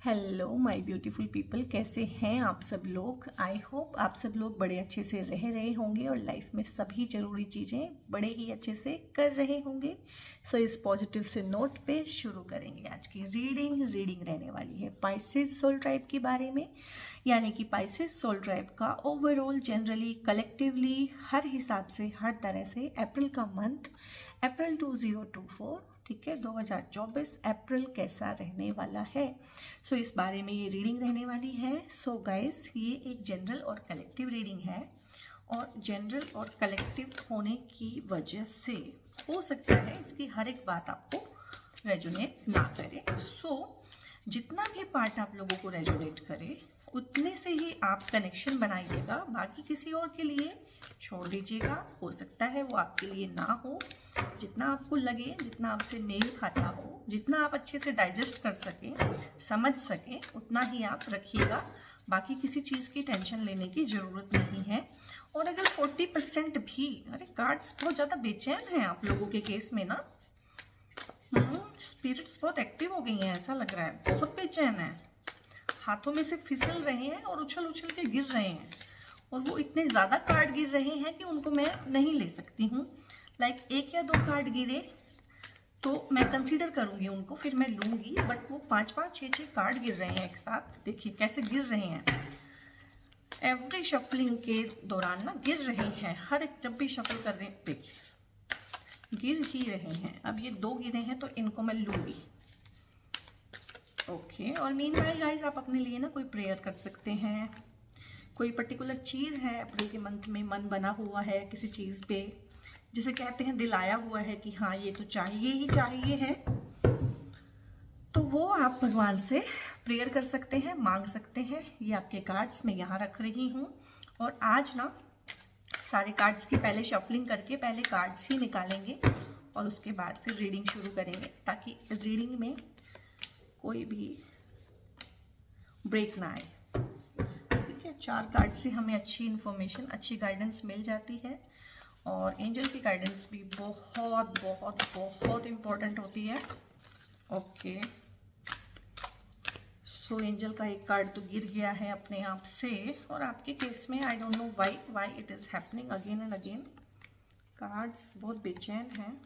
Hello my beautiful people, कैसे हैं आप सब लोग। आई होप आप सब लोग बड़े अच्छे से रह रहे होंगे और लाइफ में सभी ज़रूरी चीज़ें बड़े ही अच्छे से कर रहे होंगे। सो इस पॉजिटिव से नोट पे शुरू करेंगे आज की रीडिंग रहने वाली है पाइसेस सोल ट्राइब के बारे में, यानी कि पाइसेस सोल ट्राइब का ओवरऑल जनरली कलेक्टिवली हर हिसाब से हर तरह से अप्रैल का मंथ अप्रैल 2024, ठीक है, 2024 अप्रैल कैसा रहने वाला है। सो इस बारे में ये रीडिंग रहने वाली है। सो गाइस, ये एक जनरल और कलेक्टिव रीडिंग है और जनरल और कलेक्टिव होने की वजह से हो सकता है इसकी हर एक बात आपको रेजोनेट ना करे। सो जितना भी पार्ट आप लोगों को रेजोनेट करे उतने से ही आप कनेक्शन बनाइएगा, बाकी किसी और के लिए छोड़ दीजिएगा। हो सकता है वो आपके लिए ना हो। जितना आपको लगे, जितना आपसे मेल खाता हो, जितना आप अच्छे से डाइजेस्ट कर सकें, समझ सकें, उतना ही आप रखिएगा। बाकी किसी चीज़ की टेंशन लेने की ज़रूरत नहीं है। और अगर 40% भी, अरे कार्ड्स बहुत ज़्यादा बेचैन हैं आप लोगों के केस में ना, स्पिरिट्स बहुत एक्टिव हो गई हैं, ऐसा लग रहा है, बहुत बेचैन है, हाथों में से फिसल रहे हैं और उछल उछल के गिर रहे हैं। और वो इतने ज़्यादा कार्ड गिर रहे हैं कि उनको मैं नहीं ले सकती हूँ। लाइक एक या दो कार्ड गिरे तो मैं कंसीडर करूँगी उनको, फिर मैं लूँगी, बट वो 5-5, 6-6 कार्ड गिर रहे हैं एक साथ। देखिए कैसे गिर रहे हैं, एवरी शफलिंग के दौरान ना गिर रहे हैं, हर एक जब भी शफल कर रहे हैं देखिए गिर ही रहे हैं। अब ये 2 गिरे हैं तो इनको मैं लूँगी। ओके, और मीनवाइल गाइस, आप अपने लिए ना कोई प्रेयर कर सकते हैं। कोई पर्टिकुलर चीज़ है अप्रैल के मंथ में मन बना हुआ है किसी चीज़ पे, जिसे कहते हैं दिल आया हुआ है कि हाँ ये तो चाहिए ही चाहिए है, तो वो आप भगवान से प्रेयर कर सकते हैं, मांग सकते हैं। ये आपके कार्ड्स मैं यहाँ रख रही हूँ और आज ना सारे कार्ड्स की पहले शफलिंग करके पहले कार्ड्स ही निकालेंगे और उसके बाद फिर रीडिंग शुरू करेंगे, ताकि रीडिंग में कोई भी ब्रेक ना आए। ठीक है, 4 कार्ड से हमें अच्छी इन्फॉर्मेशन, अच्छी गाइडेंस मिल जाती है और एंजल की गाइडेंस भी बहुत बहुत बहुत इम्पोर्टेंट होती है। ओके, सो एंजल का एक कार्ड तो गिर गया है अपने आप से, और आपके केस में I don't know why it is happening again and again. Cards बहुत बेचैन हैं,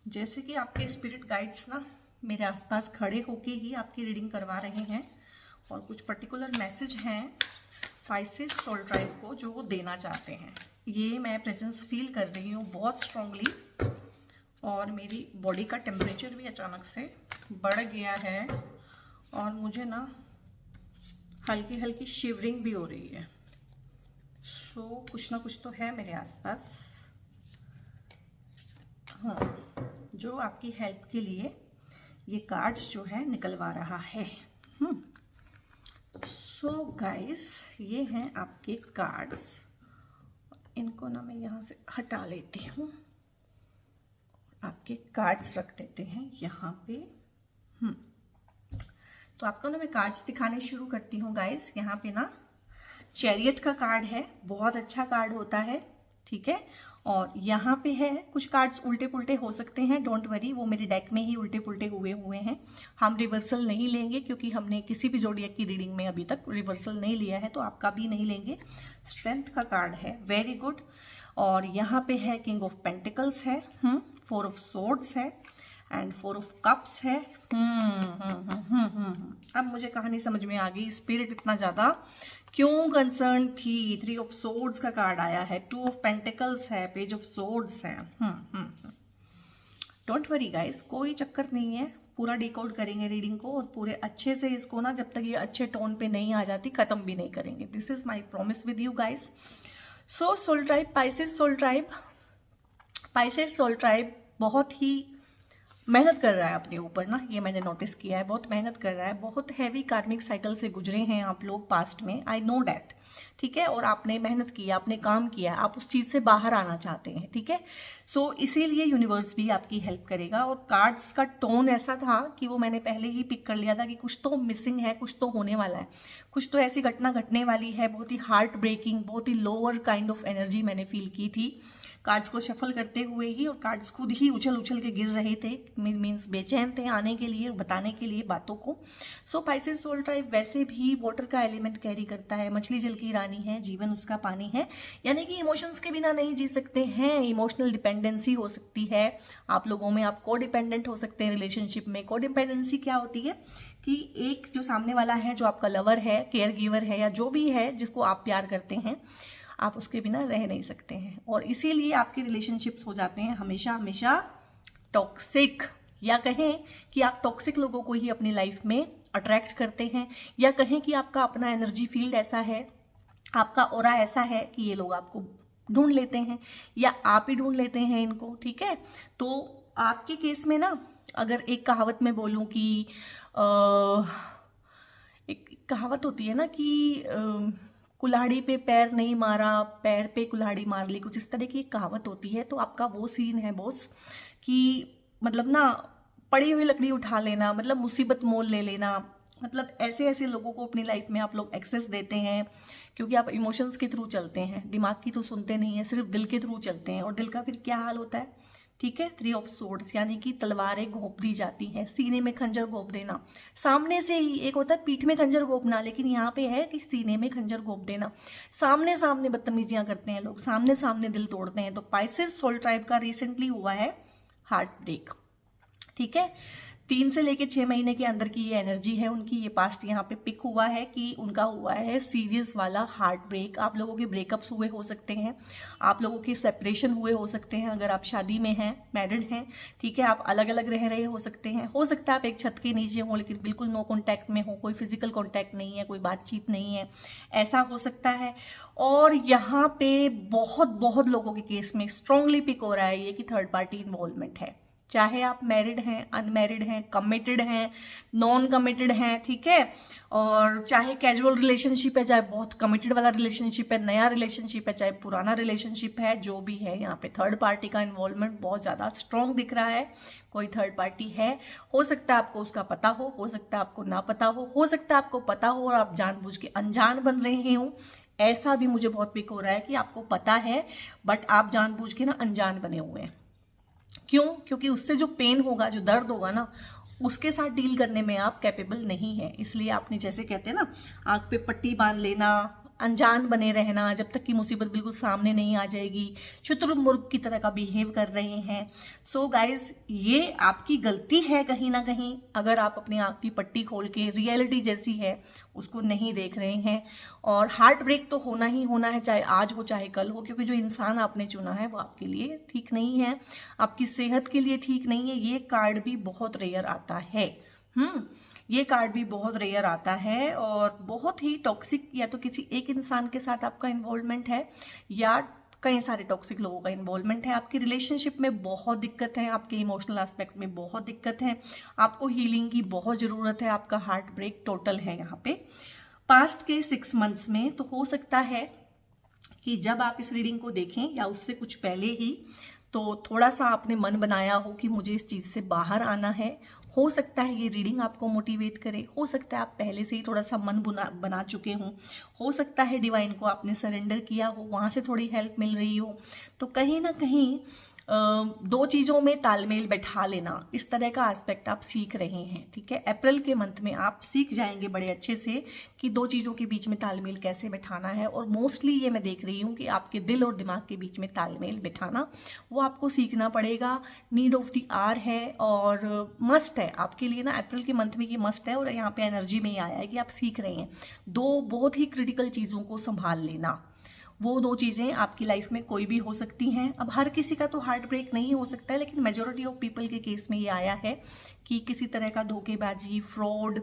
जैसे कि आपके स्पिरिट गाइड्स ना मेरे आसपास खड़े होके ही आपकी रीडिंग करवा रहे हैं और कुछ पर्टिकुलर मैसेज हैं पाइसेस सोल ट्राइब को जो वो देना चाहते हैं। ये मैं प्रेजेंस फील कर रही हूँ बहुत स्ट्रांगली, और मेरी बॉडी का टेम्परेचर भी अचानक से बढ़ गया है और मुझे ना हल्की हल्की शिवरिंग भी हो रही है। सो कुछ ना कुछ तो है मेरे आसपास, हाँ, जो आपकी हेल्प के लिए ये कार्ड्स जो है निकलवा रहा है। सो गाइस, ये हैं आपके कार्ड्स। इनको ना मैं यहाँ से हटा लेती हूँ, आपके कार्ड्स रख देते हैं यहाँ पे। तो आपको ना मैं कार्ड्स दिखाने शुरू करती हूँ गाइस। यहाँ पे ना चैरियट का कार्ड है, बहुत अच्छा कार्ड होता है, ठीक है। और यहाँ पे है कुछ कार्ड्स उल्टे पुल्टे हो सकते हैं, डोंट वरी, वो मेरे डेक में ही उल्टे पुल्टे हुए हैं। हम रिवर्सल नहीं लेंगे क्योंकि हमने किसी भी जोडिएक की रीडिंग में अभी तक रिवर्सल नहीं लिया है, तो आपका भी नहीं लेंगे। स्ट्रेंथ का कार्ड है, वेरी गुड। और यहाँ पे है किंग ऑफ पेंटिकल्स है, 4 ऑफ सोर्ड्स है एंड 4 ऑफ कप्स है। अब मुझे कहानी समझ में आ गई, स्पिरिट इतना ज़्यादा क्यों कंसर्न थी। 3 ऑफ सोर्ड्स का कार्ड आया है, 2 ऑफ पेंटिकल्स है, पेज ऑफ सोर्ड्स है। डोंट वरी गाइस, कोई चक्कर नहीं है, पूरा डिकोड करेंगे रीडिंग को और पूरे अच्छे से इसको ना, जब तक ये अच्छे टोन पे नहीं आ जाती, खत्म भी नहीं करेंगे। This is my promise with you guys. So soul tribe, Pisces soul tribe बहुत ही मेहनत कर रहा है अपने ऊपर ना, ये मैंने नोटिस किया है, बहुत मेहनत कर रहा है। बहुत हैवी कार्मिक साइकिल से गुजरे हैं आप लोग पास्ट में, आई नो डैट, ठीक है। और आपने मेहनत किया, आपने काम किया, आप उस चीज़ से बाहर आना चाहते हैं, ठीक है। सो इसीलिए यूनिवर्स भी आपकी हेल्प करेगा। और कार्ड्स का टोन ऐसा था कि वो मैंने पहले ही पिक कर लिया था कि कुछ तो मिसिंग है, कुछ तो होने वाला है, कुछ तो ऐसी घटना घटने वाली है, बहुत ही हार्ट ब्रेकिंग, बहुत ही लोअर काइंड ऑफ एनर्जी मैंने फील की थी कार्ड्स को शफल करते हुए ही, और कार्ड्स खुद ही उछल उछल के गिर रहे थे, मीन्स बेचैन थे आने के लिए, बताने के लिए बातों को। सो पाइसेस सोल ट्राइब वैसे भी वाटर का एलिमेंट कैरी करता है, मछली जल की रानी है, जीवन उसका पानी है, यानी कि इमोशंस के बिना नहीं जी सकते हैं। इमोशनल डिपेंडेंसी हो सकती है आप लोगों में, आप को डिपेंडेंट हो सकते हैं रिलेशनशिप में। को डिपेंडेंसी क्या होती है कि एक जो सामने वाला है, जो आपका लवर है, केयर गिवर है, या जो भी है जिसको आप प्यार करते हैं, आप उसके बिना रह नहीं सकते हैं, और इसीलिए आपके रिलेशनशिप्स हो जाते हैं हमेशा हमेशा टॉक्सिक, या कहें कि आप टॉक्सिक लोगों को ही अपनी लाइफ में अट्रैक्ट करते हैं, या कहें कि आपका अपना एनर्जी फील्ड ऐसा है, आपका ऑरा ऐसा है कि ये लोग आपको ढूंढ लेते हैं, या आप ही ढूंढ लेते हैं इनको, ठीक है। तो आपके केस में ना, अगर एक कहावत में बोलूं कि एक कहावत होती है ना कि कुल्हाड़ी पे पैर नहीं मारा, पैर पे कुल्हाड़ी मार ली, कुछ इस तरह की एक कहावत होती है। तो आपका वो सीन है बॉस कि मतलब ना पड़ी हुई लकड़ी उठा लेना, मतलब मुसीबत मोल ले लेना, मतलब ऐसे ऐसे लोगों को अपनी लाइफ में आप लोग एक्सेस देते हैं, क्योंकि आप इमोशंस के थ्रू चलते हैं, दिमाग की तो सुनते नहीं है, सिर्फ दिल के थ्रू चलते हैं। और दिल का फिर क्या हाल होता है, ठीक है, 3 ऑफ सोर्ड्स, यानी कि तलवारें घोंप दी जाती हैं, सीने में खंजर घोंप देना, सामने से ही। एक होता है पीठ में खंजर घोंपना, लेकिन यहाँ पे है कि सीने में खंजर घोंप देना, सामने सामने बदतमीजियां करते हैं लोग, सामने सामने दिल तोड़ते हैं। तो पाइसेस सोल ट्राइब का रिसेंटली हुआ है हार्ट ब्रेक, ठीक है। 3 से लेके 6 महीने के अंदर की ये एनर्जी है उनकी, ये पास्ट यहाँ पे पिक हुआ है कि उनका हुआ है सीरियस वाला हार्ट ब्रेक। आप लोगों के ब्रेकअप्स हुए हो सकते हैं, आप लोगों की सेपरेशन हुए हो सकते हैं, अगर आप शादी में हैं, मैरिड हैं, ठीक है, आप अलग अलग रह रहे हो सकते हैं, हो सकता है आप एक छत के नीचे हो लेकिन बिल्कुल नो कॉन्टैक्ट में हो, कोई फिजिकल कॉन्टैक्ट नहीं है, कोई बातचीत नहीं है, ऐसा हो सकता है। और यहाँ पे बहुत बहुत लोगों के केस में स्ट्रांगली पिक हो रहा है ये कि थर्ड पार्टी इन्वॉल्वमेंट है, चाहे आप मैरिड हैं, अनमैरिड हैं, कमिटेड हैं, नॉन कमिटेड हैं, ठीक है, और चाहे कैजुअल रिलेशनशिप है, चाहे बहुत कमिटेड वाला रिलेशनशिप है, नया रिलेशनशिप है, चाहे पुराना रिलेशनशिप है, जो भी है, यहाँ पे थर्ड पार्टी का इन्वॉल्वमेंट बहुत ज़्यादा स्ट्रॉन्ग दिख रहा है। कोई थर्ड पार्टी है, हो सकता है आपको उसका पता हो सकता है आपको ना पता हो सकता है आपको पता हो और आप जानबूझ के अनजान बन रहे हो। ऐसा भी मुझे बहुत पिक हो रहा है कि आपको पता है बट आप जानबूझ के ना अनजान बने हुए हैं। क्यों? क्योंकि उससे जो पेन होगा, जो दर्द होगा ना, उसके साथ डील करने में आप कैपेबल नहीं है। इसलिए आपने, जैसे कहते हैं ना, आंख पे पट्टी बांध लेना, अनजान बने रहना जब तक कि मुसीबत बिल्कुल सामने नहीं आ जाएगी, शुतुरमुर्ग की तरह का बिहेव कर रहे हैं। सो गाइज, ये आपकी गलती है कहीं ना कहीं, अगर आप अपनी आंख की पट्टी खोल के रियलिटी जैसी है उसको नहीं देख रहे हैं। और हार्ट ब्रेक तो होना ही होना है, चाहे आज हो चाहे कल हो, क्योंकि जो इंसान आपने चुना है वो आपके लिए ठीक नहीं है, आपकी सेहत के लिए ठीक नहीं है। ये कार्ड भी बहुत रेयर आता है, ये कार्ड भी बहुत रेयर आता है, और बहुत ही टॉक्सिक, या तो किसी एक इंसान के साथ आपका इन्वॉल्वमेंट है या कई सारे टॉक्सिक लोगों का इन्वॉल्वमेंट है। आपकी रिलेशनशिप में बहुत दिक्कत है, आपके इमोशनल एस्पेक्ट में बहुत दिक्कत है, आपको हीलिंग की बहुत ज़रूरत है। आपका हार्ट ब्रेक टोटल है यहाँ पे पास्ट के 6 मंथ्स में। तो हो सकता है कि जब आप इस रीडिंग को देखें या उससे कुछ पहले ही, तो थोड़ा सा आपने मन बनाया हो कि मुझे इस चीज़ से बाहर आना है। हो सकता है ये रीडिंग आपको मोटिवेट करे, हो सकता है आप पहले से ही थोड़ा सा मन बना चुके हों, हो सकता है डिवाइन को आपने सरेंडर किया हो, वहाँ से थोड़ी हेल्प मिल रही हो। तो कहीं ना कहीं 2 चीज़ों में तालमेल बैठा लेना, इस तरह का एस्पेक्ट आप सीख रहे हैं, ठीक है। अप्रैल के मंथ में आप सीख जाएंगे बड़े अच्छे से कि 2 चीज़ों के बीच में तालमेल कैसे बैठाना है। और मोस्टली ये मैं देख रही हूँ कि आपके दिल और दिमाग के बीच में तालमेल बैठाना वो आपको सीखना पड़ेगा, नीड ऑफ द आवर है और मस्ट है आपके लिए ना। अप्रैल के मंथ में ये मस्ट है, और यहाँ पे एनर्जी में ही आया है कि आप सीख रहे हैं 2 बहुत ही क्रिटिकल चीज़ों को संभाल लेना। वो 2 चीज़ें आपकी लाइफ में कोई भी हो सकती हैं। अब हर किसी का तो हार्ट ब्रेक नहीं हो सकता है, लेकिन मेजॉरिटी ऑफ पीपल के केस में ये आया है कि किसी तरह का धोखेबाजी, फ्रॉड,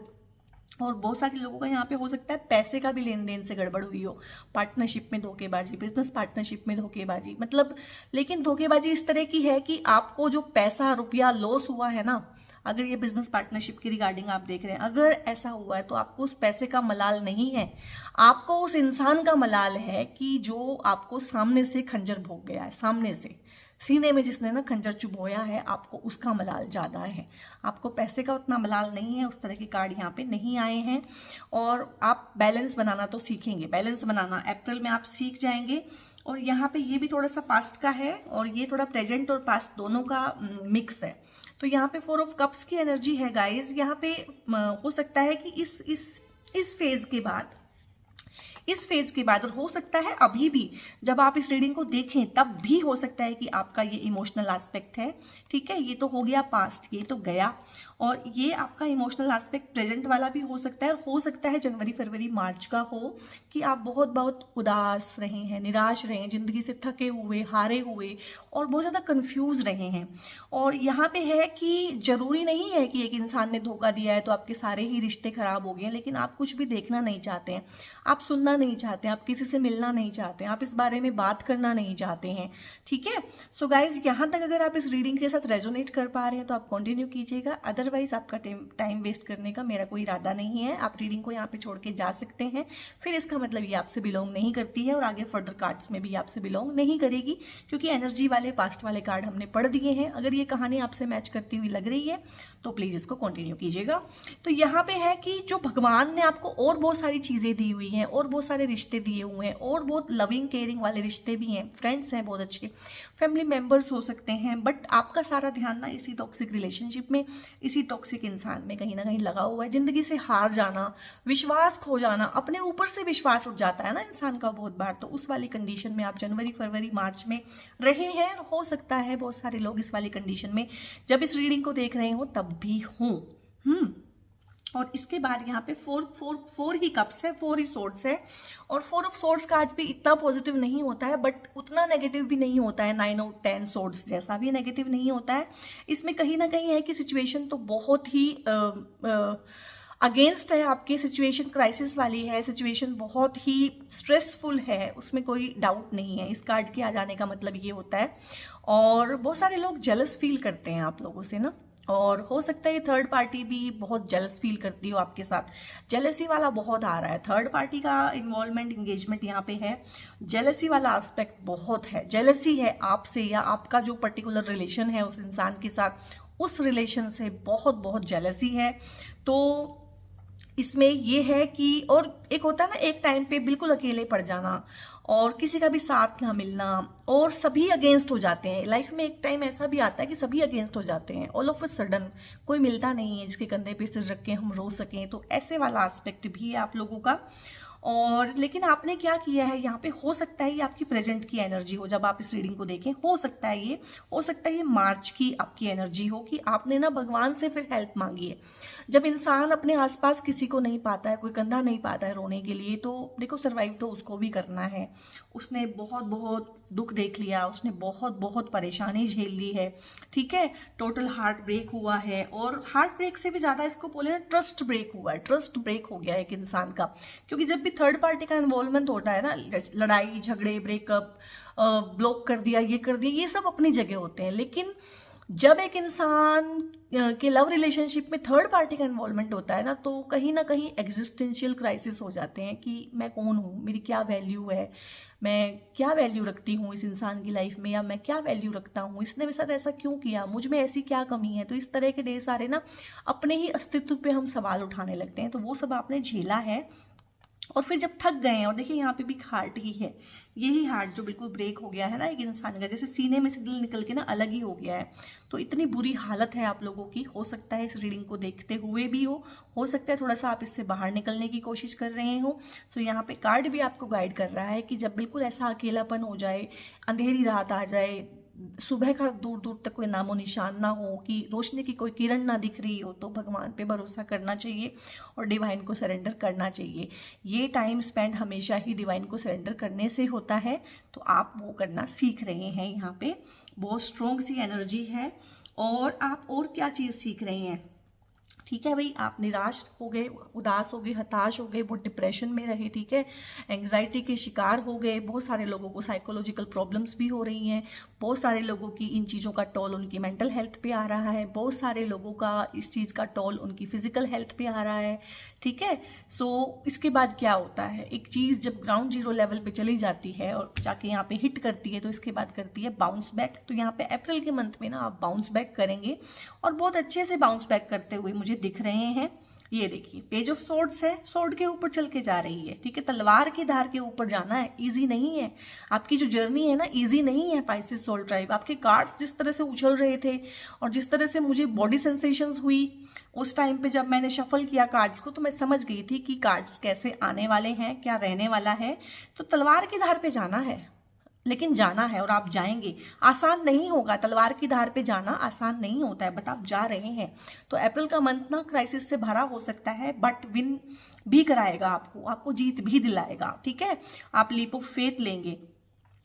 और बहुत सारे लोगों का यहाँ पे हो सकता है पैसे का भी लेन देन से गड़बड़ हुई हो, पार्टनरशिप में धोखेबाजी, बिजनेस पार्टनरशिप में धोखेबाजी, मतलब। लेकिन धोखेबाजी इस तरह की है कि आपको जो पैसा रुपया लॉस हुआ है ना, अगर ये बिजनेस पार्टनरशिप की रिगार्डिंग आप देख रहे हैं, अगर ऐसा हुआ है तो आपको उस पैसे का मलाल नहीं है, आपको उस इंसान का मलाल है कि जो आपको सामने से खंजर भोग गया है, सामने से सीने में जिसने ना खंजर चुभोया है, आपको उसका मलाल ज़्यादा है। आपको पैसे का उतना मलाल नहीं है, उस तरह के कार्ड यहाँ पे नहीं आए हैं। और आप बैलेंस बनाना तो सीखेंगे, बैलेंस बनाना अप्रैल में आप सीख जाएंगे। और यहाँ पे ये भी थोड़ा सा पास्ट का है और ये थोड़ा प्रेजेंट और पास्ट दोनों का मिक्स है। तो यहाँ पे 4 ऑफ कप्स की एनर्जी है गाइज। यहाँ पे हो सकता है कि इस फेज के बाद और हो सकता है अभी भी जब आप इस रीडिंग को देखें तब भी हो सकता है कि आपका ये इमोशनल एस्पेक्ट है, ठीक है। ये तो हो गया पास्ट, ये तो गया, और ये आपका इमोशनल एस्पेक्ट प्रेजेंट वाला भी हो सकता है। और हो सकता है जनवरी फरवरी मार्च का हो कि आप बहुत बहुत उदास रहे हैं, निराश रहे हैं, जिंदगी से थके हुए, हारे हुए और बहुत ज़्यादा कंफ्यूज रहे हैं। और यहाँ पे है कि जरूरी नहीं है कि एक इंसान ने धोखा दिया है तो आपके सारे ही रिश्ते खराब हो गए, लेकिन आप कुछ भी देखना नहीं चाहते हैं, आप सुनना नहीं चाहते हैं, आप किसी से मिलना नहीं चाहते हैं, आप इस बारे में बात करना नहीं चाहते हैं, ठीक है। सो गाइज, यहाँ तक अगर आप इस रीडिंग के साथ रेजोनेट कर पा रहे हैं तो आप कंटिन्यू कीजिएगा, अदरवाइज आपका टाइम वेस्ट करने का मेरा कोई इरादा नहीं है। आप रीडिंग को यहाँ पे छोड़ के जा सकते हैं, फिर इसका मतलब ये आपसे बिलोंग नहीं करती है और आगे फर्दर कार्ड्स में भी आपसे बिलोंग नहीं करेगी, क्योंकि एनर्जी वाले पास्ट वाले कार्ड हमने पढ़ दिए हैं। अगर ये कहानी आपसे मैच करती हुई लग रही है तो प्लीज इसको कंटिन्यू कीजिएगा। तो यहाँ पे है कि जो भगवान ने आपको और बहुत सारी चीजें दी हुई हैं और बहुत सारे रिश्ते दिए हुए हैं और बहुत लविंग केयरिंग वाले रिश्ते भी हैं, फ्रेंड्स हैं, बहुत अच्छे फैमिली मेंबर्स हो सकते हैं, बट आपका सारा ध्यान ना इसी टॉक्सिक रिलेशनशिप में, इसी टॉक्सिक इंसान में कहीं ना कहीं लगा हुआ है। जिंदगी से हार जाना, विश्वास खो जाना, अपने ऊपर से विश्वास उठ जाता है ना इंसान का बहुत बार, तो उस वाली कंडीशन में आप जनवरी फरवरी मार्च में रहे हैं। और हो सकता है बहुत सारे लोग इस वाली कंडीशन में जब इस रीडिंग को देख रहे हो तब भी हों। और इसके बाद यहाँ पे फोर ही कप्स है, 4 ही सोर्ड्स है, और 4 ऑफ सोर्ड्स कार्ड भी इतना पॉजिटिव नहीं होता है बट उतना नेगेटिव भी नहीं होता है, 9 और 10 सोर्ड्स जैसा भी नेगेटिव नहीं होता है। इसमें कहीं ना कहीं है कि सिचुएशन तो बहुत ही अगेंस्ट है आपके, सिचुएशन क्राइसिस वाली है, सिचुएशन बहुत ही स्ट्रेसफुल है, उसमें कोई डाउट नहीं है। इस कार्ड के आ जाने का मतलब ये होता है। और बहुत सारे लोग जेलस फील करते हैं आप लोगों से ना, और हो सकता है ये थर्ड पार्टी भी बहुत जेलस फील करती हो आपके साथ। जेलसी वाला बहुत आ रहा है, थर्ड पार्टी का इन्वॉल्वमेंट एंगेजमेंट यहाँ पे है, जेलसी वाला एस्पेक्ट बहुत है। जेलसी है आपसे या आपका जो पर्टिकुलर रिलेशन है उस इंसान के साथ, उस रिलेशन से बहुत बहुत जेलसी है। तो इसमें ये है कि, और एक होता है ना एक टाइम पे बिल्कुल अकेले पड़ जाना और किसी का भी साथ ना मिलना और सभी अगेंस्ट हो जाते हैं। लाइफ में एक टाइम ऐसा भी आता है कि सभी अगेंस्ट हो जाते हैं, ऑल ऑफ अ सडन कोई मिलता नहीं है जिसके कंधे पे सिर रख के हम रो सकें। तो ऐसे वाला एस्पेक्ट भी है आप लोगों का। और लेकिन आपने क्या किया है यहाँ पे, हो सकता है ये आपकी प्रेजेंट की एनर्जी हो जब आप इस रीडिंग को देखें, हो सकता है ये मार्च की आपकी एनर्जी हो कि आपने ना भगवान से फिर हेल्प मांगी है। जब इंसान अपने आसपास किसी को नहीं पाता है, कोई कंधा नहीं पाता है रोने के लिए, तो देखो सर्वाइव तो उसको भी करना है। उसने बहुत बहुत दुख देख लिया, उसने बहुत बहुत परेशानी झेल ली है, ठीक है, टोटल हार्ट ब्रेक हुआ है। और हार्ट ब्रेक से भी ज़्यादा इसको बोले ना ट्रस्ट ब्रेक हुआ है, ट्रस्ट ब्रेक हो गया है एक इंसान का। क्योंकि जब भी थर्ड पार्टी का इन्वॉल्वमेंट होता है ना, लड़ाई झगड़े, ब्रेकअप, ब्लॉक कर दिया, ये कर दिया, ये सब अपनी जगह होते हैं, लेकिन जब एक इंसान के लव रिलेशनशिप में थर्ड पार्टी का इन्वॉल्वमेंट होता है ना कहीं एग्जिस्टेंशियल क्राइसिस हो जाते हैं कि मैं कौन हूँ, मेरी क्या वैल्यू है, मैं क्या वैल्यू रखती हूँ इस इंसान की लाइफ में, या मैं क्या वैल्यू रखता हूँ, इसने मेरे साथ ऐसा क्यों किया, मुझ में ऐसी क्या कमी है। तो इस तरह के ढेर सारे ना अपने ही अस्तित्व पे हम सवाल उठाने लगते हैं। तो वो सब आपने झेला है और फिर जब थक गए हैं, और देखिए यहाँ पे भी हार्ट ही है, यही हार्ट जो बिल्कुल ब्रेक हो गया है ना एक इंसान का, जैसे सीने में से दिल निकल के ना अलग ही हो गया है। तो इतनी बुरी हालत है आप लोगों की। हो सकता है इस रीडिंग को देखते हुए भी हो सकता है थोड़ा सा आप इससे बाहर निकलने की कोशिश कर रहे हो। सो यहाँ पे कार्ड भी आपको गाइड कर रहा है कि जब बिल्कुल ऐसा अकेलापन हो जाए, अंधेरी रात आ जाए, सुबह का दूर दूर तक कोई नामो निशान ना हो, कि रोशनी की कोई किरण ना दिख रही हो, तो भगवान पे भरोसा करना चाहिए और डिवाइन को सरेंडर करना चाहिए। ये टाइम स्पेंड हमेशा ही डिवाइन को सरेंडर करने से होता है, तो आप वो करना सीख रहे हैं। यहाँ पे बहुत स्ट्रॉन्ग सी एनर्जी है। और आप और क्या चीज़ सीख रहे हैं, ठीक है भाई, आप निराश हो गए, उदास हो गए, हताश हो गए, बहुत डिप्रेशन में रहे, ठीक है, एंग्जाइटी के शिकार हो गए। बहुत सारे लोगों को साइकोलॉजिकल प्रॉब्लम्स भी हो रही हैं, बहुत सारे लोगों की इन चीज़ों का टॉल उनकी मेंटल हेल्थ पे आ रहा है, बहुत सारे लोगों का इस चीज़ का टॉल उनकी फिजिकल हेल्थ पे आ रहा है, ठीक है। सो इसके बाद क्या होता है, एक चीज़ जब ग्राउंड जीरो लेवल पे चली जाती है और जाके यहाँ पे हिट करती है, तो इसके बाद करती है बाउंस बैक। तो यहाँ पे अप्रैल के मंथ में ना आप बाउंस बैक करेंगे और बहुत अच्छे से बाउंस बैक करते हुए मुझे दिख रहे हैं, ये देखिए पेज ऑफ सोर्ड्स है, सोर्ड के ऊपर चल के जा रही है, ठीक है, तलवार की धार के ऊपर जाना है, इजी नहीं है आपकी जो जर्नी है ना, इजी नहीं है पाइसेस सोल ट्राइब। आपके कार्ड्स जिस तरह से उछल रहे थे और जिस तरह से मुझे बॉडी सेंसेशंस हुई उस टाइम पे जब मैंने शफल किया कार्ड्स को, तो मैं समझ गई थी कि कार्ड्स कैसे आने वाले हैं, क्या रहने वाला है। तो तलवार की धार पे जाना है, लेकिन जाना है और आप जाएंगे। आसान नहीं होगा, तलवार की धार पे जाना आसान नहीं होता है, बट आप जा रहे हैं। तो अप्रैल का मंथ ना क्राइसिस से भरा हो सकता है, बट विन भी कराएगा आपको जीत भी दिलाएगा, ठीक है। आप लीप ऑफ फेथ लेंगे।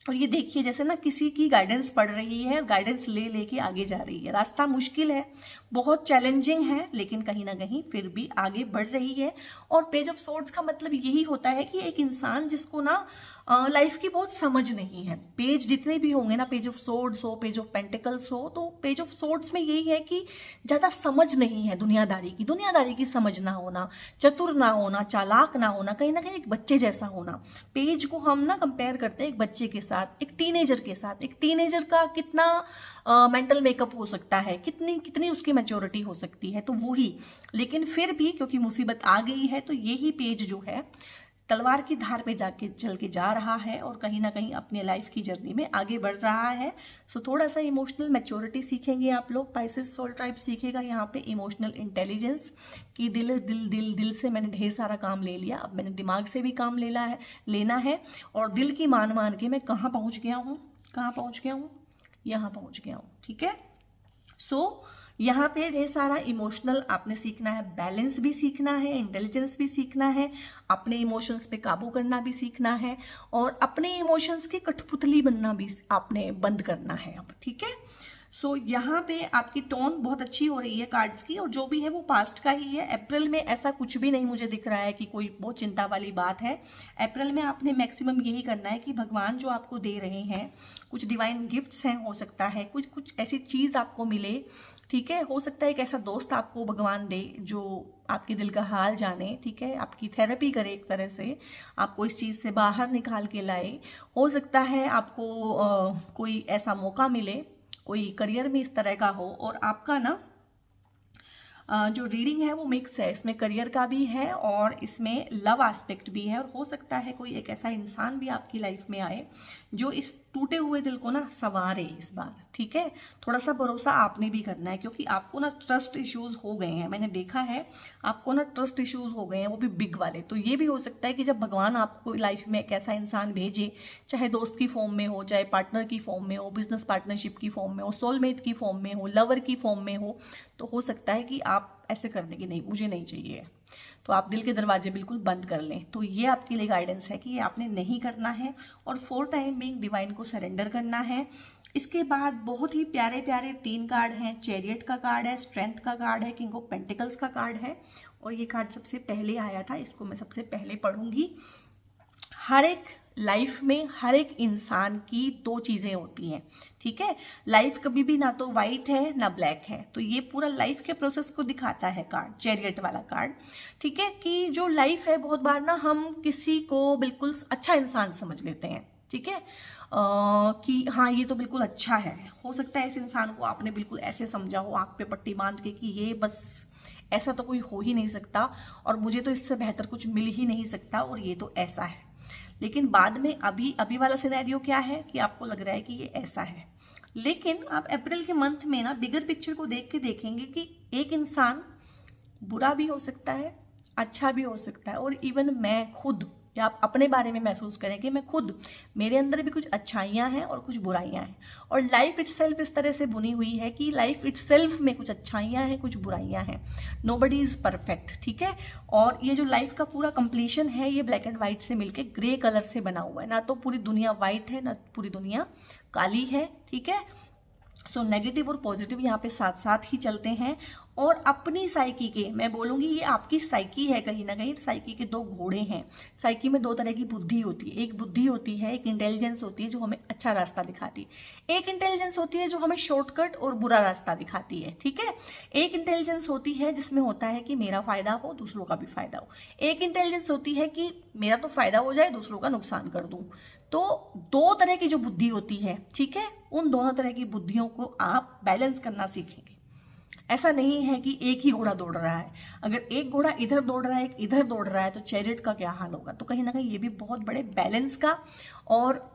और ये देखिए जैसे ना किसी की गाइडेंस पड़ रही है, गाइडेंस ले लेके आगे जा रही है। रास्ता मुश्किल है, बहुत चैलेंजिंग है, लेकिन कहीं ना कहीं फिर भी आगे बढ़ रही है। और पेज ऑफ सोर्ड्स का मतलब यही होता है कि एक इंसान जिसको ना लाइफ की बहुत समझ नहीं है। पेज जितने भी होंगे ना, पेज ऑफ सोर्ड्स हो, पेज ऑफ पेंटिकल्स हो, तो पेज ऑफ सोर्ड्स में यही है कि ज़्यादा समझ नहीं है दुनियादारी की समझ ना होना, चतुर ना होना, चालाक ना होना, कहीं ना कहीं एक बच्चे जैसा होना। पेज को हम ना कंपेयर करते हैं एक बच्चे के साथ, एक टीनेजर के साथ। एक टीनेजर का कितना मेंटल मेकअप हो सकता है, कितनी उसकी मैच्योरिटी हो सकती है, तो वही। लेकिन फिर भी क्योंकि मुसीबत आ गई है, तो यही पेज जो है तलवार की धार पे जाके चल के जा रहा है और कहीं ना कहीं अपने लाइफ की जर्नी में आगे बढ़ रहा है। सो थोड़ा सा इमोशनल मैच्योरिटी सीखेंगे आप लोग। पाइसेस सोल ट्राइब सीखेगा यहाँ पे इमोशनल इंटेलिजेंस कि दिल से मैंने ढेर सारा काम ले लिया, अब मैंने दिमाग से भी काम लेना है। और दिल की मान के मैं कहाँ पहुँच गया हूँ, यहाँ पहुँच गया हूँ, ठीक है। सो यहाँ पे ढेर सारा इमोशनल आपने सीखना है, बैलेंस भी सीखना है, इंटेलिजेंस भी सीखना है, अपने इमोशंस पे काबू करना भी सीखना है, और अपने इमोशंस की कठपुतली बनना भी आपने बंद करना है अब, ठीक है। सो यहाँ पे आपकी टोन बहुत अच्छी हो रही है कार्ड्स की, और जो भी है वो पास्ट का ही है। अप्रैल में ऐसा कुछ भी नहीं मुझे दिख रहा है कि कोई बहुत चिंता वाली बात है। अप्रैल में आपने मैक्सिमम यही करना है कि भगवान जो आपको दे रहे हैं, कुछ डिवाइन गिफ्ट्स हैं, हो सकता है कुछ ऐसी चीज़ आपको मिले, ठीक है। हो सकता है एक ऐसा दोस्त आपको भगवान दे जो आपके दिल का हाल जाने, ठीक है, आपकी थेरेपी करे, एक तरह से आपको इस चीज़ से बाहर निकाल के लाए। हो सकता है आपको कोई ऐसा मौका मिले, कोई करियर में इस तरह का हो, और आपका ना जो रीडिंग है वो मिक्स है, इसमें करियर का भी है और इसमें लव एस्पेक्ट भी है। और हो सकता है कोई एक ऐसा इंसान भी आपकी लाइफ में आए जो इस टूटे हुए दिल को ना संवारे इस बार, ठीक है। थोड़ा सा भरोसा आपने भी करना है, क्योंकि आपको ना ट्रस्ट इश्यूज हो गए हैं, मैंने देखा है आपको ना ट्रस्ट इश्यूज हो गए हैं, वो भी बिग वाले। तो ये भी हो सकता है कि जब भगवान आपको लाइफ में एक ऐसा इंसान भेजे, चाहे दोस्त की फॉर्म में हो, चाहे पार्टनर की फॉर्म में हो, बिजनेस पार्टनरशिप की फॉर्म में हो, सोलमेट की फॉर्म में हो, लवर की फॉर्म में हो तो सकता है कि आप ऐसे कर दें कि नहीं, मुझे नहीं चाहिए, तो आप दिल के दरवाजे बिल्कुल बंद कर लें। तो ये आपके लिए गाइडेंस है कि ये आपने नहीं करना है, और 4 टाइम बीइंग डिवाइन को सरेंडर करना है। इसके बाद बहुत ही प्यारे प्यारे 3 कार्ड हैं। चैरियट का कार्ड है, स्ट्रेंथ का कार्ड है, किंग ऑफ पेंटिकल्स का कार्ड है, और ये कार्ड सबसे पहले आया था, इसको मैं सबसे पहले पढ़ूंगी। हर एक लाइफ में हर एक इंसान की 2 चीज़ें होती हैं, ठीक है। लाइफ कभी भी ना तो वाइट है ना ब्लैक है, तो ये पूरा लाइफ के प्रोसेस को दिखाता है कार्ड, चैरियट वाला कार्ड, ठीक है। कि जो लाइफ है, बहुत बार ना हम किसी को बिल्कुल अच्छा इंसान समझ लेते हैं, ठीक है, कि हाँ ये तो बिल्कुल अच्छा है। हो सकता है इस इंसान को आपने बिल्कुल ऐसे समझा हो, आँख पे पट्टी बांध के, कि ये बस ऐसा तो कोई हो ही नहीं सकता, और मुझे तो इससे बेहतर कुछ मिल ही नहीं सकता, और ये तो ऐसा है। लेकिन बाद में अभी वाला सिनेरियो क्या है कि आपको लग रहा है कि ये ऐसा है। लेकिन आप अप्रैल के मंथ में ना बिगर पिक्चर को देख के देखेंगे कि एक इंसान बुरा भी हो सकता है, अच्छा भी हो सकता है, और इवन मैं खुद, या आप अपने बारे में महसूस करें कि मैं खुद, मेरे अंदर भी कुछ अच्छाइयाँ हैं और कुछ बुराइयाँ हैं। और लाइफ इटसेल्फ इस तरह से बुनी हुई है कि लाइफ इटसेल्फ में कुछ अच्छाइयाँ हैं, कुछ बुराइयाँ हैं। नोबडी इज़ परफेक्ट, ठीक है। और ये जो लाइफ का पूरा कंप्लीशन है, ये ब्लैक एंड वाइट से मिलके ग्रे कलर से बना हुआ है। ना तो पूरी दुनिया वाइट है, ना पूरी दुनिया काली है, ठीक है। सो नेगेटिव और पॉजिटिव यहाँ पे साथ साथ ही चलते हैं। और अपनी साइकी के, मैं बोलूँगी ये आपकी साइकी है, कहीं ना कहीं साइकी के 2 घोड़े हैं। साइकी में 2 तरह की बुद्धि होती है, एक बुद्धि होती है, एक इंटेलिजेंस होती है जो हमें अच्छा रास्ता दिखाती है, एक इंटेलिजेंस होती है जो हमें शॉर्टकट और बुरा रास्ता दिखाती है, ठीक है। एक इंटेलिजेंस होती है जिसमें होता है कि मेरा फायदा हो, दूसरों का भी फायदा हो। एक इंटेलिजेंस होती है कि मेरा तो फायदा हो जाए, दूसरों का नुकसान कर दूं। तो 2 तरह की जो बुद्धि होती है, ठीक है, उन दोनों तरह की बुद्धियों को आप बैलेंस करना सीखेंगे। ऐसा नहीं है कि एक ही घोड़ा दौड़ रहा है। अगर एक घोड़ा इधर दौड़ रहा है, एक इधर दौड़ रहा है, तो चैरियट का क्या हाल होगा। तो कहीं ना कहीं ये भी बहुत बड़े बैलेंस का, और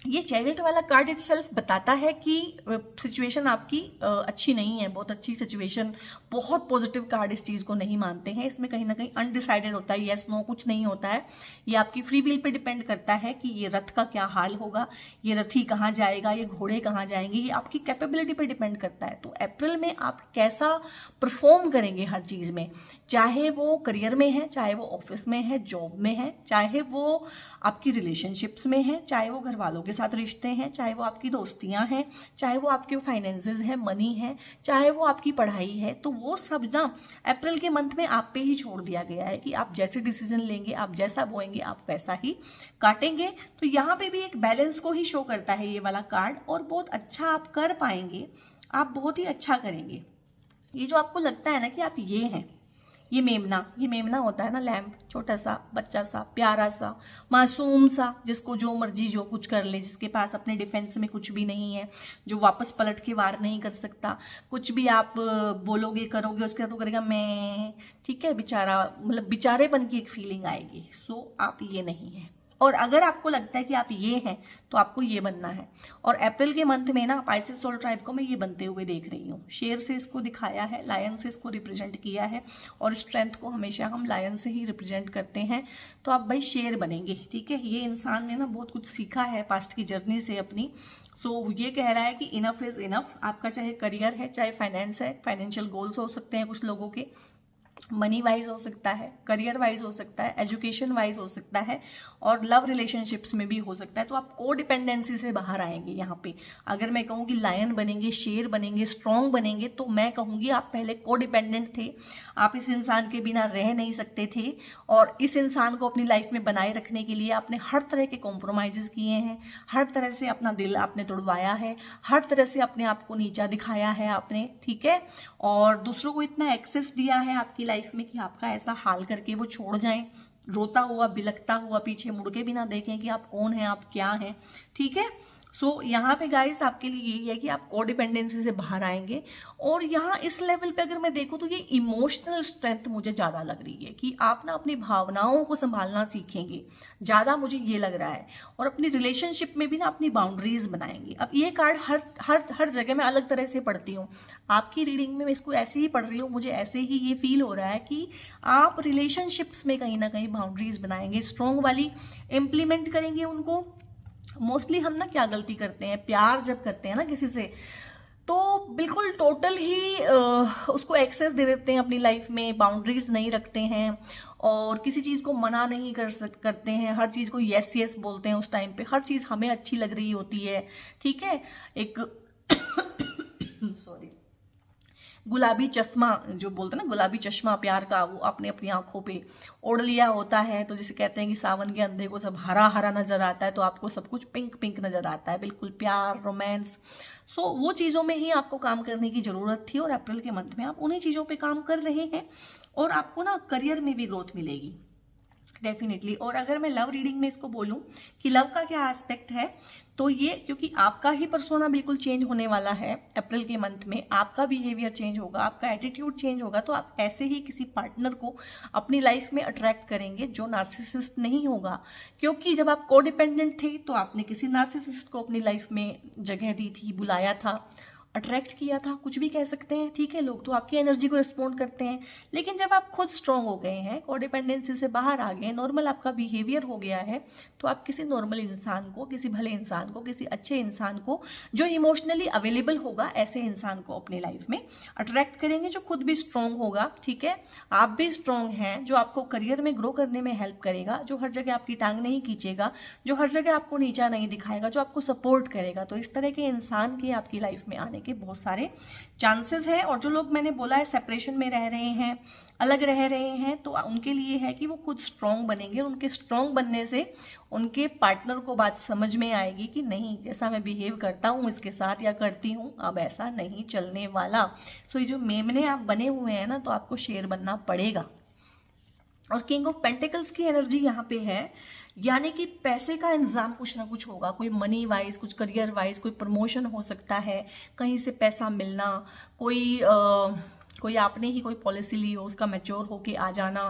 ये चैरियट वाला कार्ड इटसेल्फ बताता है कि सिचुएशन आपकी अच्छी नहीं है, बहुत अच्छी सिचुएशन। बहुत पॉजिटिव कार्ड इस चीज़ को नहीं मानते हैं। इसमें कहीं ना कहीं अनडिसाइडेड होता है, यस नो कुछ नहीं होता है। ये आपकी फ्री विल पे डिपेंड करता है कि ये रथ का क्या हाल होगा, ये रथी कहाँ जाएगा, ये घोड़े कहाँ जाएंगे, ये आपकी कैपेबिलिटी पे डिपेंड करता है। तो अप्रैल में आप कैसा परफॉर्म करेंगे हर चीज़ में, चाहे वो करियर में है, चाहे वो ऑफिस में है, जॉब में है, चाहे वो आपकी रिलेशनशिप्स में है, चाहे वो घर वालों के साथ रिश्ते हैं, चाहे वो आपकी दोस्तियां हैं, चाहे वो आपके फाइनेंसेस हैं, मनी है, चाहे वो आपकी पढ़ाई है। तो वो सब ना अप्रैल के मंथ में आप पे ही छोड़ दिया गया है कि आप जैसे डिसीजन लेंगे, आप जैसा बोएंगे, आप वैसा ही काटेंगे। तो यहाँ पे भी एक बैलेंस को ही शो करता है ये वाला कार्ड, और बहुत अच्छा आप कर पाएंगे, आप बहुत ही अच्छा करेंगे। ये जो आपको लगता है ना कि आप ये हैं, ये मेमना होता है ना, लैम्प, छोटा सा बच्चा सा प्यारा सा मासूम सा, जिसको जो मर्जी जो कुछ कर ले, जिसके पास अपने डिफेंस में कुछ भी नहीं है, जो वापस पलट के वार नहीं कर सकता, कुछ भी आप बोलोगे करोगे उसके बाद वो करेगा मैं, ठीक है, बेचारा, मतलब बेचारेपन की एक फीलिंग आएगी। सो आप ये नहीं है। और अगर आपको लगता है कि आप ये हैं तो आपको ये बनना है। और अप्रैल के मंथ में ना पाइसेस सोल ट्राइब को मैं ये बनते हुए देख रही हूँ। शेर से इसको दिखाया है, लायन से इसको रिप्रेजेंट किया है, और स्ट्रेंथ को हमेशा हम लायन से ही रिप्रेजेंट करते हैं। तो आप भाई शेर बनेंगे, ठीक है। ये इंसान ने ना बहुत कुछ सीखा है पास्ट की जर्नी से अपनी। सो ये कह रहा है कि इनफ इज इनफ। आपका चाहे करियर है, चाहे फाइनेंस है, फाइनेंशियल गोल्स हो सकते हैं कुछ लोगों के, मनी वाइज हो सकता है, करियर वाइज हो सकता है, एजुकेशन वाइज हो सकता है, और लव रिलेशनशिप्स में भी हो सकता है। तो आप को डिपेंडेंसी से बाहर आएंगे यहाँ पे। अगर मैं कहूँ कि लायन बनेंगे, शेर बनेंगे, स्ट्रॉन्ग बनेंगे, तो मैं कहूँगी आप पहले को डिपेंडेंट थे, आप इस इंसान के बिना रह नहीं सकते थे, और इस इंसान को अपनी लाइफ में बनाए रखने के लिए आपने हर तरह के कॉम्प्रोमाइज़ किए हैं, हर तरह से अपना दिल आपने तोड़वाया है, हर तरह से अपने आप को नीचा दिखाया है आपने, ठीक है। और दूसरों को इतना एक्सेस दिया है आपकी लाइफ में कि आपका ऐसा हाल करके वो छोड़ जाएं, रोता हुआ बिलखता हुआ, पीछे मुड़ के भी ना देखें कि आप कौन हैं, आप क्या हैं, ठीक है। सो यहाँ पे गाइस आपके लिए यही है कि आप कोडिपेंडेंसी से बाहर आएंगे। और यहाँ इस लेवल पे अगर मैं देखूँ तो ये इमोशनल स्ट्रेंथ मुझे ज़्यादा लग रही है कि आप ना अपनी भावनाओं को संभालना सीखेंगे, ज़्यादा मुझे ये लग रहा है। और अपनी रिलेशनशिप में भी ना अपनी बाउंड्रीज बनाएंगे। अब ये कार्ड हर हर हर जगह मैं अलग तरह से पढ़ती हूँ, आपकी रीडिंग में मैं इसको ऐसे ही पढ़ रही हूँ, मुझे ऐसे ही ये फील हो रहा है कि आप रिलेशनशिप्स में कहीं ना कहीं बाउंड्रीज बनाएंगे, स्ट्रॉन्ग वाली इम्प्लीमेंट करेंगे उनको। मोस्टली हम ना क्या गलती करते हैं, प्यार जब करते हैं ना किसी से, तो बिल्कुल टोटल ही उसको एक्सेस दे देते हैं अपनी लाइफ में, बाउंड्रीज नहीं रखते हैं, और किसी चीज़ को मना नहीं करते हैं, हर चीज़ को यस यस बोलते हैं उस टाइम पे, हर चीज़ हमें अच्छी लग रही होती है, ठीक है। एक सॉरी, गुलाबी चश्मा जो बोलते हैं ना, गुलाबी चश्मा प्यार का, वो आपने अपनी आंखों पे ओढ़ लिया होता है। तो जिसे कहते हैं कि सावन के अंधे को सब हरा हरा नजर आता है, तो आपको सब कुछ पिंक पिंक नजर आता है, बिल्कुल प्यार, रोमांस। सो वो चीज़ों में ही आपको काम करने की ज़रूरत थी, और अप्रैल के मंथ में आप उन्हीं चीज़ों पे काम कर रहे हैं, और आपको ना करियर में भी ग्रोथ मिलेगी डेफिनेटली। और अगर मैं लव रीडिंग में इसको बोलूं कि लव का क्या एस्पेक्ट है, तो ये क्योंकि आपका ही पर्सोना बिल्कुल चेंज होने वाला है अप्रैल के मंथ में, आपका बिहेवियर चेंज होगा, आपका एटीट्यूड चेंज होगा, तो आप ऐसे ही किसी पार्टनर को अपनी लाइफ में अट्रैक्ट करेंगे जो नार्सिसिस्ट नहीं होगा। क्योंकि जब आप कोडिपेंडेंट थे तो आपने किसी नार्सिसिस्ट को अपनी लाइफ में जगह दी थी, बुलाया था, अट्रैक्ट किया था, कुछ भी कह सकते हैं, ठीक है। लोग तो आपकी एनर्जी को रिस्पॉन्ड करते हैं। लेकिन जब आप खुद स्ट्रांग हो गए हैं, कोडिपेंडेंसी से बाहर आ गए, नॉर्मल आपका बिहेवियर हो गया है, तो आप किसी नॉर्मल इंसान को, किसी भले इंसान को, किसी अच्छे इंसान को जो इमोशनली अवेलेबल होगा, ऐसे इंसान को अपनी लाइफ में अट्रैक्ट करेंगे जो खुद भी स्ट्रांग होगा, ठीक है। आप भी स्ट्रांग हैं, जो आपको करियर में ग्रो करने में हेल्प करेगा, जो हर जगह आपकी टांग नहीं खींचेगा, जो हर जगह आपको नीचा नहीं दिखाएगा, जो आपको सपोर्ट करेगा। तो इस तरह के इंसान के आपकी लाइफ में आने के बहुत सारे चांसेस हैं। और जो लोग मैंने बोला है सेपरेशन में रह रहे हैं, अलग रह रहे हैं, तो उनके लिए है कि वो खुद स्ट्रांग बनेंगे। उनके स्ट्रांग बनने से उनके पार्टनर को बात समझ में आएगी कि नहीं, जैसा मैं बिहेव करता हूँ इसके साथ या करती हूँ, अब ऐसा नहीं चलने वाला। सो ये जो मेमने आप बने हुए हैं ना, तो आपको शेर बनना पड़ेगा। और किंग ऑफ पेंटिकल्स की एनर्जी यहाँ पे है, यानी कि पैसे का इंतजाम कुछ ना कुछ होगा, कोई मनी वाइज, कुछ करियर वाइज, कोई प्रमोशन हो सकता है, कहीं से पैसा मिलना, कोई आपने ही कोई पॉलिसी ली हो उसका मैच्योर होके आ जाना,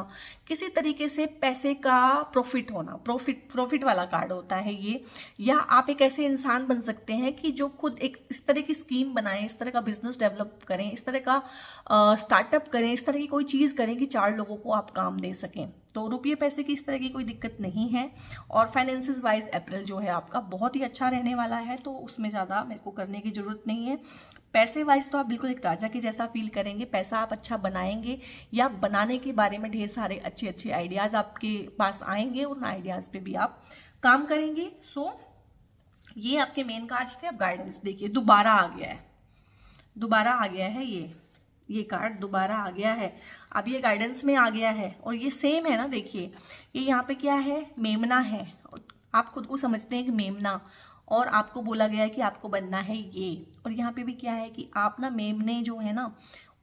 किसी तरीके से पैसे का प्रॉफिट होना, प्रॉफिट वाला कार्ड होता है ये। या आप एक ऐसे इंसान बन सकते हैं कि जो खुद एक इस तरह की स्कीम बनाएं, इस तरह का बिजनेस डेवलप करें, इस तरह का स्टार्टअप करें, इस तरह की कोई चीज़ करें कि 4 लोगों को आप काम दे सकें। तो रुपये पैसे की इस तरह की कोई दिक्कत नहीं है। और फाइनेंसिस वाइज अप्रैल जो है आपका बहुत ही अच्छा रहने वाला है, तो उसमें ज़्यादा मेरे को करने की ज़रूरत नहीं है। पैसे वाइज तो आप बिल्कुल एक राजा के जैसा फील करेंगे, पैसा आप अच्छा बनाएंगे, या बनाने के बारे में ढेर सारे अच्छे अच्छे आइडियाज़ आपके पास आएंगे, उन आइडियाज़ पे भी आप काम करेंगे। सो ये आपके मेन कार्ड्स थे। अब गाइडेंस देखिए, दोबारा आ गया है, दोबारा आ गया है ये कार्ड दोबारा आ गया है। अब ये गाइडेंस में आ गया है और ये सेम है ना, देखिए ये यहाँ पे क्या है, मेमना है। आप खुद को समझते हैं कि मेमना, और आपको बोला गया है कि आपको बनना है ये। और यहाँ पे भी क्या है कि आप ना मेमने जो है ना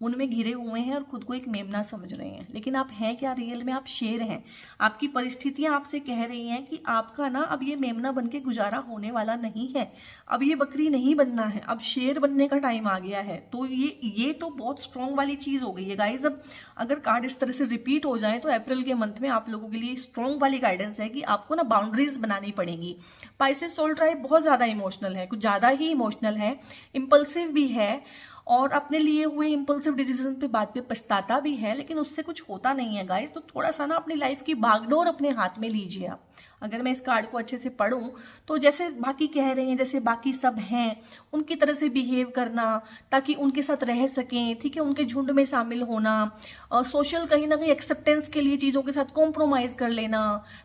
उनमें घिरे हुए हैं और खुद को एक मेमना समझ रहे हैं, लेकिन आप हैं क्या रियल में, आप शेर हैं। आपकी परिस्थितियां आपसे कह रही हैं कि आपका ना अब ये मेमना बन के गुजारा होने वाला नहीं है, अब ये बकरी नहीं बनना है, अब शेर बनने का टाइम आ गया है। तो ये तो बहुत स्ट्रॉन्ग वाली चीज़ हो गई है गाइज। अब अगर कार्ड इस तरह से रिपीट हो जाए तो अप्रैल के मंथ में आप लोगों के लिए स्ट्रॉन्ग वाली गाइडेंस है कि आपको ना बाउंड्रीज बनानी पड़ेगी। पाइसेस सोल ट्राइब बहुत ज़्यादा इमोशनल है, कुछ ज़्यादा ही इमोशनल है, इम्पल्सिव भी है, और अपने लिए हुए इम्पल्सिव डिसीजन पे बाद में पछताता भी है, लेकिन उससे कुछ होता नहीं है गाइस। तो थोड़ा सा ना अपनी लाइफ की बागडोर अपने हाथ में लीजिए आप। अगर मैं इस कार्ड को अच्छे से पढूं तो जैसे बाकी कह रहे हैं, जैसे बाकी सब हैं उनकी तरह से बिहेव करना, ताकि उनके साथ रह सकें, ठीक है, उनके झुंड में शामिल होना, सोशल कहीं ना कहीं एक्सेप्टेंस के लिए चीज़ों के साथ कॉम्प्रोमाइज़ कर लेना,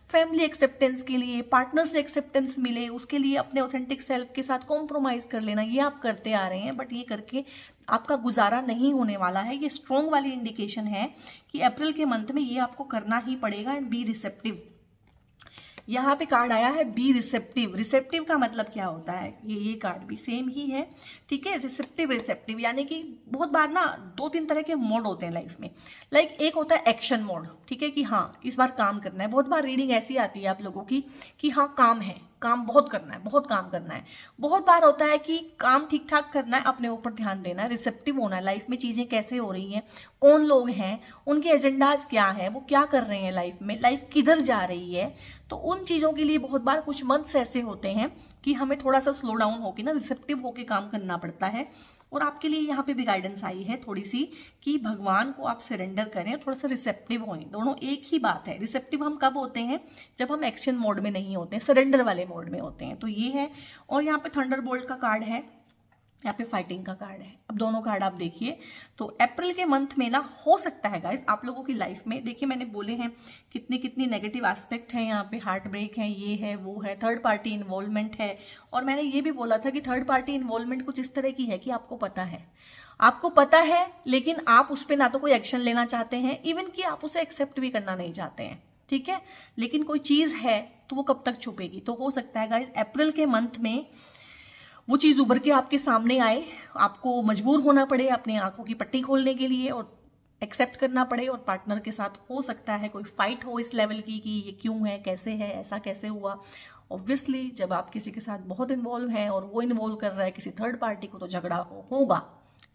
फैमिली एक्सेप्टेंस के लिए, पार्टनर से एक्सेप्टेंस मिले उसके लिए अपने ऑथेंटिक सेल्फ के साथ कॉम्प्रोमाइज़ कर लेना, ये आप करते आ रहे हैं। बट ये करके आपका गुजारा नहीं होने वाला है। ये स्ट्रॉन्ग वाली इंडिकेशन है कि अप्रैल के मंथ में ये आपको करना ही पड़ेगा। एंड बी रिसेप्टिव, यहाँ पे कार्ड आया है बी रिसेप्टिव। रिसेप्टिव का मतलब क्या होता है, ये कार्ड भी सेम ही है, ठीक है। रिसेप्टिव यानी कि बहुत बार ना 2-3 तरह के मोड होते हैं लाइफ में। लाइक एक होता है एक्शन मोड, ठीक है, कि हाँ इस बार काम करना है। बहुत बार रीडिंग ऐसी आती है आप लोगों की कि हाँ काम है, काम बहुत करना है, बहुत काम करना है। बहुत बार होता है कि काम ठीक ठाक करना है, अपने ऊपर ध्यान देना है, रिसेप्टिव होना है, लाइफ में चीजें कैसे हो रही हैं, कौन लोग हैं, उनके एजेंडाज क्या है, वो क्या कर रहे हैं लाइफ में, लाइफ किधर जा रही है। तो उन चीजों के लिए बहुत बार कुछ मंथ्स ऐसे होते हैं कि हमें थोड़ा सा स्लो डाउन होकर ना रिसेप्टिव होकर काम करना पड़ता है। और आपके लिए यहाँ पे भी गाइडेंस आई है थोड़ी सी कि भगवान को आप सरेंडर करें और थोड़ा सा रिसेप्टिव हों। दोनों एक ही बात है। रिसेप्टिव हम कब होते हैं, जब हम एक्शन मोड में नहीं होते हैं, सरेंडर वाले मोड में होते हैं। तो ये है। और यहाँ पे थंडरबोल्ट का कार्ड है, यहाँ पे फाइटिंग का कार्ड है। अब दोनों कार्ड आप देखिए। तो अप्रैल के मंथ में ना हो सकता है गाइस आप लोगों की लाइफ में, देखिए मैंने बोले हैं कितनी कितनी नेगेटिव एस्पेक्ट है यहाँ पे, हार्ट ब्रेक है, ये है, वो है, थर्ड पार्टी इन्वॉल्वमेंट है। और मैंने ये भी बोला था कि थर्ड पार्टी इन्वॉल्वमेंट कुछ इस तरह की है कि आपको पता है लेकिन आप उस पर ना तो कोई एक्शन लेना चाहते हैं, इवन कि आप उसे एक्सेप्ट भी करना नहीं चाहते हैं, ठीक है। लेकिन कोई चीज़ है तो वो कब तक छुपेगी। तो हो सकता है गाइस अप्रैल के मंथ में वो चीज़ उभर के आपके सामने आए, आपको मजबूर होना पड़े अपनी आंखों की पट्टी खोलने के लिए और एक्सेप्ट करना पड़े। और पार्टनर के साथ हो सकता है कोई फाइट हो इस लेवल की कि ये क्यों है, कैसे है, ऐसा कैसे हुआ। ऑब्वियसली जब आप किसी के साथ बहुत इन्वॉल्व हैं और वो इन्वॉल्व कर रहा है किसी थर्ड पार्टी को, तो झगड़ा होगा,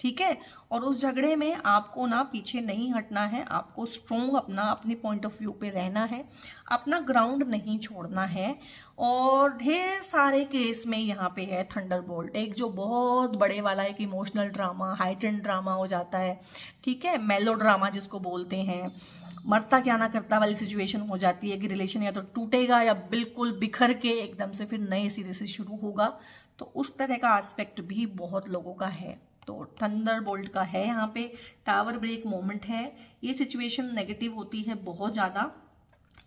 ठीक है। और उस झगड़े में आपको ना पीछे नहीं हटना है, आपको स्ट्रोंग अपने पॉइंट ऑफ व्यू पे रहना है, अपना ग्राउंड नहीं छोड़ना है। और ढेर सारे केस में यहाँ पे है थंडरबोल्ट, एक जो बहुत बड़े वाला एक इमोशनल ड्रामा, हाइटेंड ड्रामा हो जाता है, ठीक है, मेलो ड्रामा जिसको बोलते हैं, मरता क्या ना करता वाली सिचुएशन हो जाती है कि रिलेशन या तो टूटेगा या बिल्कुल बिखर के एकदम से फिर नए सिरे से शुरू होगा। तो उस तरह का एस्पेक्ट भी बहुत लोगों का है। तो थंडरबोल्ट का है यहाँ पे, टावर ब्रेक मोमेंट है, ये सिचुएशन नेगेटिव होती है बहुत ज़्यादा।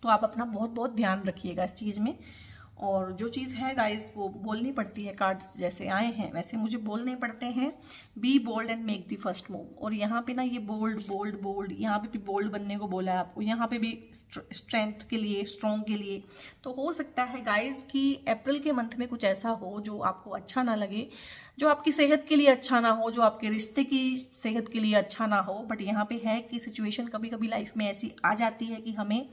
तो आप अपना बहुत बहुत ध्यान रखिएगा इस चीज़ में। और जो चीज़ है गाइस वो बोलनी पड़ती है, कार्ड्स जैसे आए हैं वैसे मुझे बोलने पड़ते हैं। Be bold and make the first move. और यहाँ पे ना ये बोल्ड बोल्ड बोल्ड, यहाँ पे भी बोल्ड बनने को बोला है आपको, यहाँ पे भी स्ट्रेंथ के लिए, स्ट्रॉन्ग के लिए। तो हो सकता है गाइस कि अप्रैल के मंथ में कुछ ऐसा हो जो आपको अच्छा ना लगे, जो आपकी सेहत के लिए अच्छा ना हो, जो आपके रिश्ते की सेहत के लिए अच्छा ना हो। बट यहाँ पे है कि सिचुएशन कभी कभी लाइफ में ऐसी आ जाती है कि हमें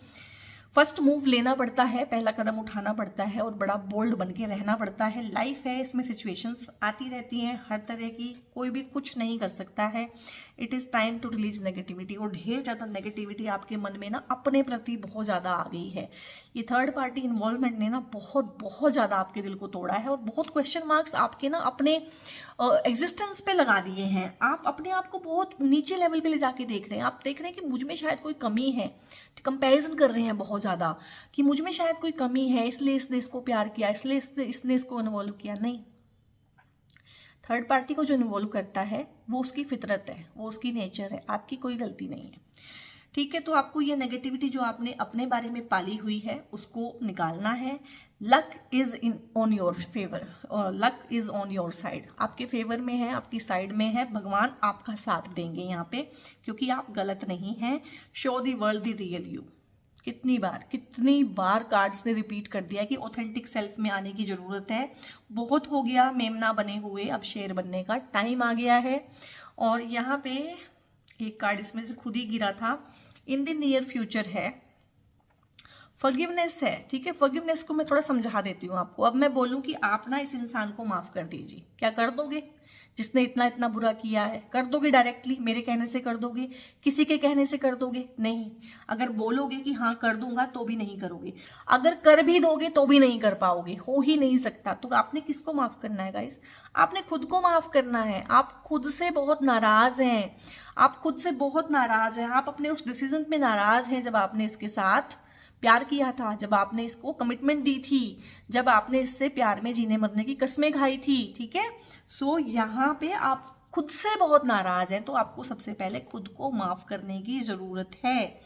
फर्स्ट मूव लेना पड़ता है, पहला कदम उठाना पड़ता है और बड़ा बोल्ड बन के रहना पड़ता है। लाइफ है, इसमें सिचुएशंस आती रहती हैं हर तरह की, कोई भी कुछ नहीं कर सकता है। It is time to release negativity. और ढेर ज़्यादा नेगेटिविटी आपके मन में ना अपने प्रति बहुत ज़्यादा आ गई है। ये थर्ड पार्टी इन्वॉल्वमेंट ने ना बहुत बहुत ज़्यादा आपके दिल को तोड़ा है और बहुत क्वेश्चन मार्क्स आपके ना अपने एग्जिस्टेंस पे लगा दिए हैं। आप अपने आप को बहुत नीचे लेवल पे ले जाके देख रहे हैं। आप देख रहे हैं कि मुझ में शायद कोई कमी है, कंपैरिजन कर रहे हैं बहुत ज़्यादा कि मुझ में शायद कोई कमी है, इसलिए इसने इसको प्यार किया, इसलिए इसने इसको इन्वॉल्व किया। नहीं, थर्ड पार्टी को जो इन्वॉल्व करता है वो उसकी फितरत है, वो उसकी नेचर है, आपकी कोई गलती नहीं है। ठीक है, तो आपको ये नेगेटिविटी जो आपने अपने बारे में पाली हुई है उसको निकालना है। Luck is in on your favour, और luck is on your side, आपके फेवर में है, आपकी साइड में है। भगवान आपका साथ देंगे यहाँ पे, क्योंकि आप गलत नहीं हैं। Show the world the real you. कितनी बार कार्ड्स ने रिपीट कर दिया कि ऑथेंटिक सेल्फ में आने की जरूरत है। बहुत हो गया मेमना बने हुए, अब शेर बनने का टाइम आ गया है। और यहाँ पे एक कार्ड इसमें से खुद ही गिरा था, इन द नियर फ्यूचर है, फॉरगिवनेस है। ठीक है, फॉरगिवनेस को मैं थोड़ा समझा देती हूँ आपको। अब मैं बोलूँ कि आप ना इस इंसान को माफ कर दीजिए, क्या कर दोगे? जिसने इतना इतना बुरा किया है, कर दोगे डायरेक्टली? मेरे कहने से कर दोगे? किसी के कहने से कर दोगे? नहीं। अगर बोलोगे कि हाँ कर दूंगा तो भी नहीं करोगे, अगर कर भी दोगे तो भी नहीं कर पाओगे, हो ही नहीं सकता। तो आपने किसको माफ करना है गाइस? आपने खुद को माफ करना है। आप खुद से बहुत नाराज हैं, आप खुद से बहुत नाराज हैं। आप अपने उस डिसीजन में नाराज हैं जब आपने इसके साथ प्यार किया था, जब आपने इसको कमिटमेंट दी थी, जब आपने इससे प्यार में जीने मरने की कस्में खाई थी। ठीक है, सो यहाँ पे आप खुद से बहुत नाराज हैं, तो आपको सबसे पहले खुद को माफ करने की जरूरत है।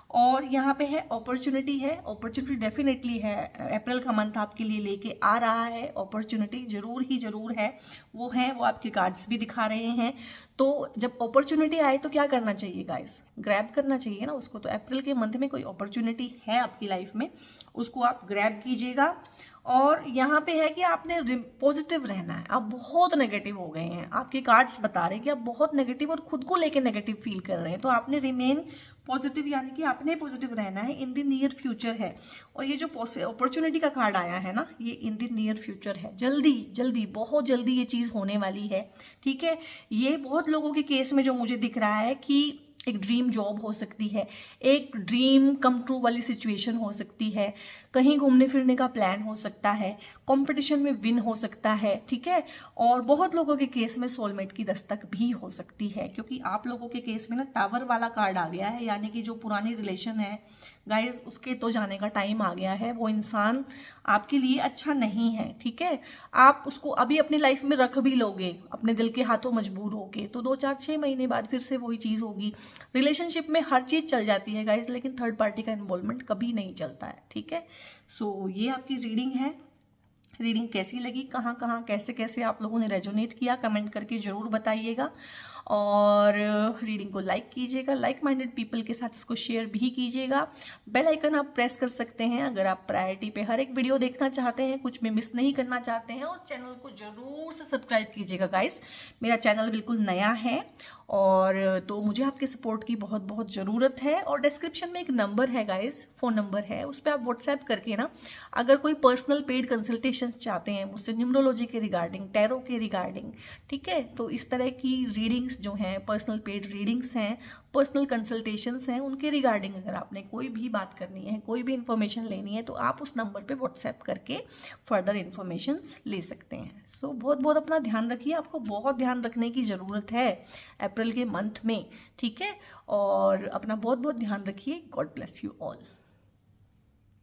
और यहाँ पे है अपॉर्चुनिटी है, अपॉर्चुनिटी डेफिनेटली है। अप्रैल का मंथ आपके लिए लेके आ रहा है, अपॉर्चुनिटी जरूर ही जरूर है। वो आपके कार्ड्स भी दिखा रहे हैं। तो जब अपॉर्चुनिटी आए तो क्या करना चाहिए गाइस? ग्रैब करना चाहिए ना उसको। तो अप्रैल के मंथ में कोई अपॉर्चुनिटी है आपकी लाइफ में, उसको आप ग्रैब कीजिएगा। और यहाँ पे है कि आपने पॉजिटिव रहना है। आप बहुत नेगेटिव हो गए हैं, आपके कार्ड्स बता रहे हैं कि आप बहुत नेगेटिव और खुद को लेके नेगेटिव फील कर रहे हैं। तो आपने रिमेन पॉजिटिव, यानी कि आपने पॉजिटिव रहना है। इन द नियर फ्यूचर है। और ये जो अपॉर्चुनिटी का कार्ड आया है ना, ये इन द नियर फ्यूचर है। जल्दी जल्दी, बहुत जल्दी ये चीज़ होने वाली है। ठीक है, ये बहुत लोगों के केस में जो मुझे दिख रहा है कि एक ड्रीम जॉब हो सकती है, एक ड्रीम कम ट्रू वाली सिचुएशन हो सकती है, कहीं घूमने फिरने का प्लान हो सकता है, कंपटीशन में विन हो सकता है। ठीक है, और बहुत लोगों के केस में सोलमेट की दस्तक भी हो सकती है, क्योंकि आप लोगों के केस में ना टावर वाला कार्ड आ गया है, यानी कि जो पुरानी रिलेशन है गाइस उसके तो जाने का टाइम आ गया है। वो इंसान आपके लिए अच्छा नहीं है। ठीक है, आप उसको अभी अपनी लाइफ में रख भी लोगे अपने दिल के हाथों मजबूर होके, तो 2-4-6 महीने बाद फिर से वही चीज़ होगी। रिलेशनशिप में हर चीज़ चल जाती है गाइस, लेकिन थर्ड पार्टी का इन्वॉल्वमेंट कभी नहीं चलता है। ठीक है, सो ये आपकी रीडिंग है। रीडिंग कैसी लगी, कहाँ कहाँ कैसे कैसे आप लोगों ने रेजोनेट किया, कमेंट करके ज़रूर बताइएगा। और रीडिंग को लाइक कीजिएगा, लाइक माइंडेड पीपल के साथ इसको शेयर भी कीजिएगा। बेल आइकन आप प्रेस कर सकते हैं अगर आप प्रायोरिटी पे हर एक वीडियो देखना चाहते हैं, कुछ भी मिस नहीं करना चाहते हैं। और चैनल को ज़रूर से सब्सक्राइब कीजिएगा गाइस, मेरा चैनल बिल्कुल नया है और तो मुझे आपके सपोर्ट की बहुत बहुत ज़रूरत है। और डिस्क्रिप्शन में एक नंबर है गाइस, फ़ोन नंबर है, उस पर आप व्हाट्सएप करके ना अगर कोई पर्सनल पेड कंसल्टेशन चाहते हैं मुझसे, न्यूमरोलॉजी के रिगार्डिंग, टैरो के रिगार्डिंग, ठीक है, तो इस तरह की रीडिंग्स जो हैं, पर्सनल पेड रीडिंग्स हैं, पर्सनल कंसल्टेशंस हैं, उनके रिगार्डिंग अगर आपने कोई भी बात करनी है, कोई भी इन्फॉर्मेशन लेनी है, तो आप उस नंबर पे व्हाट्सएप करके फर्दर इन्फॉर्मेशन ले सकते हैं। सो बहुत बहुत अपना ध्यान रखिए, आपको बहुत ध्यान रखने की ज़रूरत है अप्रैल के मंथ में। ठीक है, और अपना बहुत बहुत ध्यान रखिए। God bless you all.